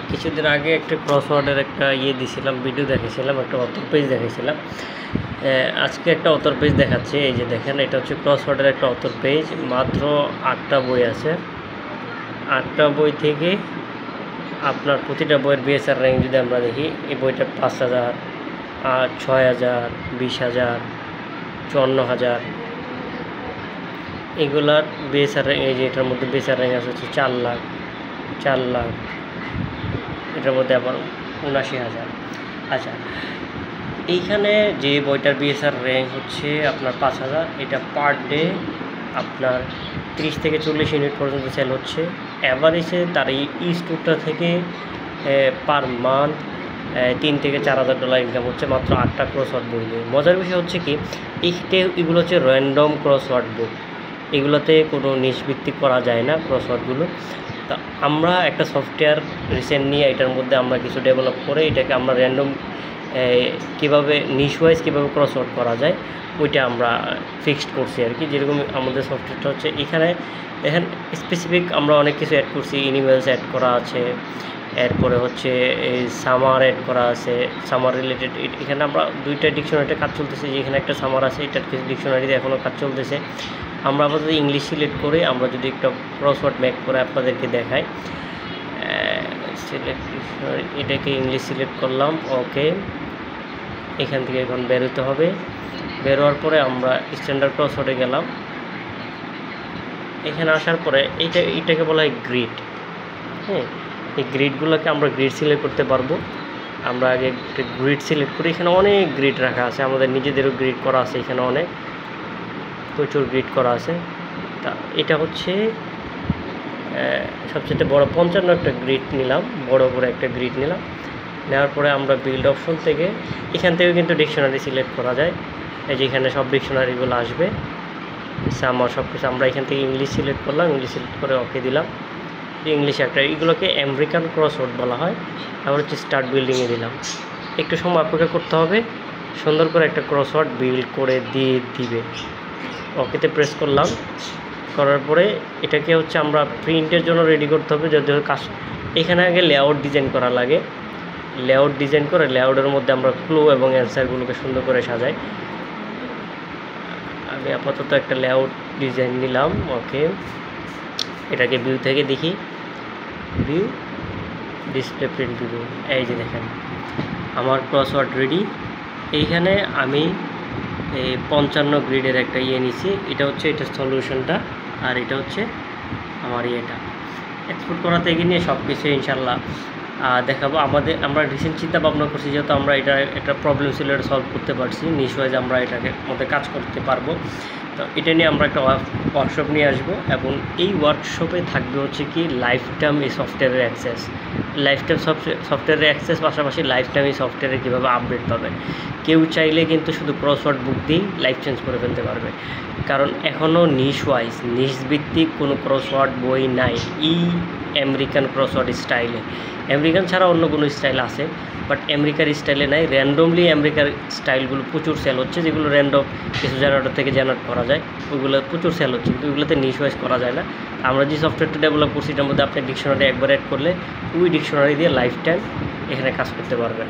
কিছুদিন আগে একটা ক্রসওয়ার্ডের একটা দিয়েছিলাম, ভিডিও দেখেছিলাম, একটা অথর পেজ দেখেছিলাম। আজকে একটা অথর পেজ দেখাচ্ছি। এই যে দেখেন, এটা হচ্ছে ক্রসওয়ার্ডের একটা অথর পেজ। মাত্র 8টা বই আছে। 8টা বই থেকে আপনার প্রতিটা বইয়ের বিএসআর র্যাঙ্ক যদি আমরা দেখি, এই বইটা 5,000, 6,000, 20,000, 54,000 এগুলার বিএসআর র্যাঙ্ক। এই যে এটার মধ্যে বিএসআর র্যাঙ্ক আছে হচ্ছে 4 লাখ, 4 লাখ। এটার মধ্যে আবার 79,000। আচ্ছা, এইখানে যে বইটার বিএসআর র্যাঙ্ক হচ্ছে আপনার 5,000, এটা পার ডে আপনার 30 থেকে 40 ইউনিট পর্যন্ত সেল হচ্ছে। অ্যাভারেজে তার এই স্টোরটা থেকে পার মান্থ 3 থেকে 4,000 ডলার ইনকাম হচ্ছে মাত্র 8টা ক্রসওয়ার্ড বই নিয়ে। মজার বিষয় হচ্ছে কি, এগুলো হচ্ছে র্যান্ডম ক্রসওয়ার্ড বুক। এগুলোতে কোনো নিষ্ভিত্তিক করা যায় না ক্রসওয়ার্ডগুলো। তা আমরা একটা সফটওয়্যার রিসেন্ট নিয়ে এটার মধ্যে আমরা কিছু ডেভেলপ করে এটাকে আমরা র্যান্ডম কীভাবে নিশ ওয়াইজ কীভাবে ক্রসওয়ার্ড করা যায় ওইটা আমরা ফিক্সড করছি আর কি। যেরকম আমাদের সফটওয়্যারটা হচ্ছে, এখানে দেখেন স্পেসিফিক আমরা অনেক কিছু অ্যাড করছি। এনিমেলস অ্যাড করা আছে, এরপরে হচ্ছে এই সামার অ্যাড করা আছে, সামার রিলেটেড। এখানে আমরা 2টা ডিকশনারিতে কাজ চলতেছে। যেখানে একটা সামার আছে, এটার কিছু ডিকশনারিতে এখনও কাজ চলতেছে। আমরা আপাতত ইংলিশ সিলেক্ট করে আমরা যদি একটা ক্রসওয়ার্ড ম্যাক করে আপনাদেরকে দেখাই, সিলেক্ট ডিকশনারি, এটাকে ইংলিশ সিলেক্ট করলাম। ওকে, এখান থেকে এখন বেরোতে হবে। বেরোয়ার পরে আমরা স্ট্যান্ডার্ড ক্রসওয়ার্ডে গেলাম। এখানে আসার পরে এটাকে বলা হয় গ্রিড। হ্যাঁ, এই গ্রিডগুলোকে আমরা গ্রিড সিলেক্ট করতে পারবো। আমরা আগে একটা গ্রিড সিলেক্ট করি। এখানে অনেক গ্রিড রাখা আছে, আমাদের নিজেদেরও গ্রিড করা আছে। এখানে অনেক প্রচুর গ্রিড করা আছে। তা এটা হচ্ছে সবচেয়ে বড় 55 একটা গ্রিড নিলাম, বড় করে একটা গ্রিড নিলাম। নেওয়ার পরে আমরা বিল্ড অপশন থেকে এখান থেকে কিন্তু ডিকশনারি সিলেক্ট করা যায়। এই যে এখানে সব ডিকশনারিগুলো আসবে, আমার সব কিছু। আমরা এখান থেকে ইংলিশ সিলেক্ট করলাম, ইংলিশ সিলেক্ট করে ওকে দিলাম। ইংলিশ একটা, এগুলোকে আমেরিকান ক্রসওয়ার্ড বলা হয়। আমরা হচ্ছে স্টার্ট বিল্ডিংয়ে দিলাম। একটু সময় অপেক্ষা করতে হবে, সুন্দর করে একটা ক্রসওয়ার্ড বিল্ড করে দিবে। ওকেতে প্রেস করলাম। করার পরে এটাকে হচ্ছে আমরা প্রিন্টের জন্য রেডি করতে হবে। যদি এখানে আগে লেআউট ডিজাইন করা লাগে। লেআউট ডিজাইন করে লেআউটের মধ্যে আমরা ক্লু এবং অ্যান্সারগুলোকে সুন্দর করে সাজাই। আমি আপাতত একটা লেআউট ডিজাইন নিলাম। ওকে, এটাকে ভিউ থেকে দেখি, ভিউ, ডিসপ্লে, প্রিন্ট ভিউ। এই যে দেখেন আমার ক্রসওয়ার্ড রেডি। এইখানে আমি 55 গ্রিডের একটা নিছি। এটা হচ্ছে এটার সলিউশনটা, আর এটা হচ্ছে আমার এক্সপোর্ট করাতে গিয়ে নিয়ে সব কিছু ইনশাল্লাহ দেখাবো। আমরা রিসেন্ট চিন্তা ভাবনা করছি, যেহেতু আমরা এটা একটা প্রবলেম ছিল, এটা সলভ করতে পারছি। নিশ ওয়াইজ আমরা এটাকে মধ্যে কাজ করতে পারবো। তো এটা নিয়ে আমরা একটা ওয়ার্কশপ নিয়ে আসবো, এবং এই ওয়ার্কশপে থাকবে হচ্ছে কি লাইফ টাইম এই সফটওয়্যারের অ্যাক্সেস। লাইফ টাইম সফটওয়্যারের অ্যাক্সেস, পাশাপাশি লাইফ টাইম এই সফটওয়্যারে কীভাবে আপডেট পাবেন। কেউ চাইলে কিন্তু শুধু ক্রসওয়ার্ড বুক দিয়েই লাইফ চেঞ্জ করে ফেলতে পারবে, কারণ এখনও নিশ ওয়াইজ নিশভিত্তিক কোনো ক্রসওয়ার্ড বই নাই এই আমেরিকান ক্রসওয়ার্ড স্টাইলে। আমেরিকান ছাড়া অন্য কোনো স্টাইল আছে, বাট আমেরিকার স্টাইলে নাই। র্যান্ডমলি আমেরিকার স্টাইলগুলো প্রচুর সেল হচ্ছে, যেগুলো র্যান্ডম কিছু জেনারেটর থেকে জেনারেট করা যায়, ওইগুলো প্রচুর সেল হচ্ছে, কিন্তু ওইগুলোতে নিশ ওয়াইজ করা যায় না। আমরা যে সফটওয়্যারটা ডেভেলপ করছি, এটার মধ্যে আপনি ডিকশনারি একবার অ্যাড করলে ওই ডিকশনারি দিয়ে লাইফ টাইম এখানে কাজ করতে পারবেন।